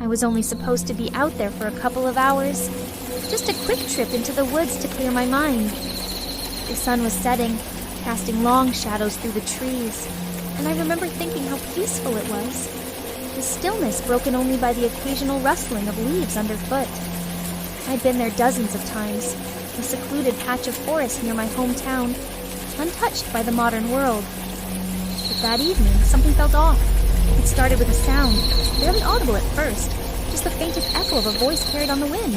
I was only supposed to be out there for a couple of hours. Just a quick trip into the woods to clear my mind. The sun was setting, casting long shadows through the trees, and I remember thinking how peaceful it was. The stillness broken only by the occasional rustling of leaves underfoot. I'd been there dozens of times, a secluded patch of forest near my hometown, untouched by the modern world. But that evening, something felt off. It started with a sound, barely audible at first, just the faintest echo of a voice carried on the wind.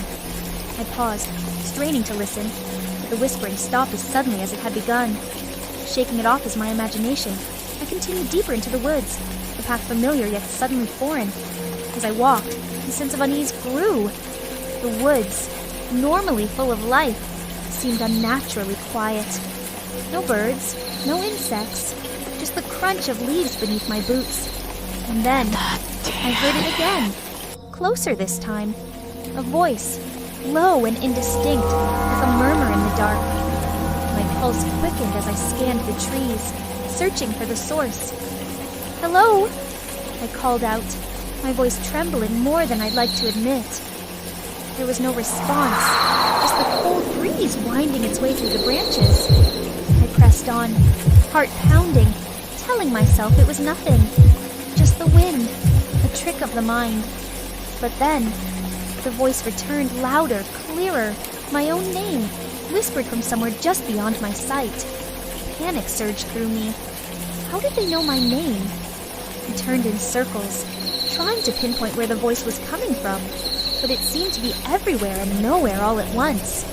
I paused, straining to listen, but the whispering stopped as suddenly as it had begun. Shaking it off as my imagination, I continued deeper into the woods, the path familiar yet suddenly foreign. As I walked, the sense of unease grew. The woods, normally full of life, seemed unnaturally quiet. No birds, no insects, just the crunch of leaves beneath my boots. And then, I heard it again, closer this time. A voice, low and indistinct, with a murmur in the dark. My pulse quickened as I scanned the trees, searching for the source. "Hello?" I called out, my voice trembling more than I'd like to admit. There was no response, just the cold breeze winding its way through the branches. I pressed on, heart pounding, telling myself it was nothing. Just the wind, a trick of the mind. But then, the voice returned louder, clearer, my own name, whispered from somewhere just beyond my sight. Panic surged through me. How did they know my name? I turned in circles, trying to pinpoint where the voice was coming from, but it seemed to be everywhere and nowhere all at once.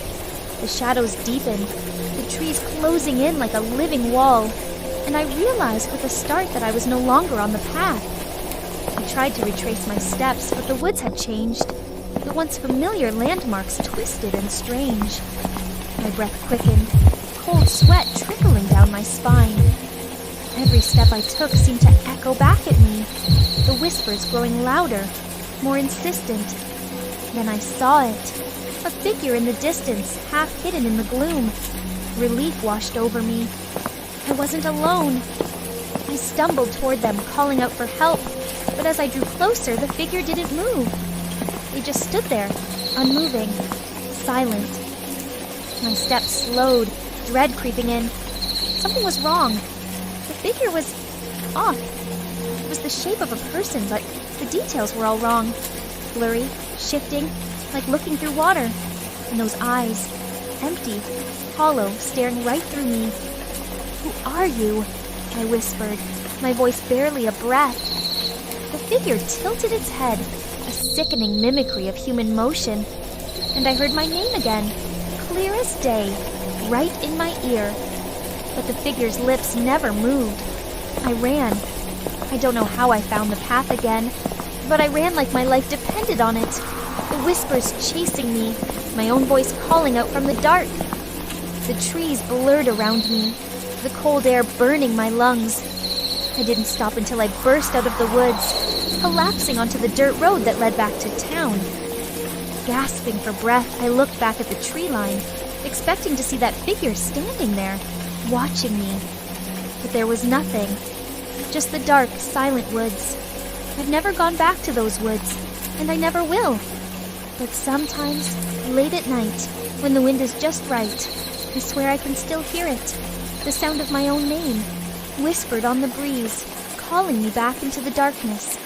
The shadows deepened, the trees closing in like a living wall, and I realized with a start that I was no longer on the path. I tried to retrace my steps, but the woods had changed. The once familiar landmarks twisted and strange. My breath quickened, cold sweat trickling down my spine. Every step I took seemed to echo back at me, the whispers growing louder, more insistent. Then I saw it, a figure in the distance, half hidden in the gloom. Relief washed over me. I wasn't alone. I stumbled toward them, calling out for help, but as I drew closer, the figure didn't move. They just stood there, unmoving, silent. My steps slowed, dread creeping in. Something was wrong. The figure was off. It was the shape of a person, but the details were all wrong. Blurry, shifting, like looking through water. And those eyes, empty, hollow, staring right through me. "Who are you?" I whispered, my voice barely a breath. The figure tilted its head, a sickening mimicry of human motion, and I heard my name again, clear as day, right in my ear. But the figure's lips never moved. I ran. I don't know how I found the path again, but I ran like my life depended on it. The whispers chasing me, my own voice calling out from the dark. The trees blurred around me, the cold air burning my lungs. I didn't stop until I burst out of the woods, collapsing onto the dirt road that led back to town. Gasping for breath, I looked back at the tree line, expecting to see that figure standing there, watching me. But there was nothing, just the dark, silent woods. I've never gone back to those woods, and I never will. But sometimes, late at night, when the wind is just right, I swear I can still hear it. The sound of my own name, whispered on the breeze, calling me back into the darkness.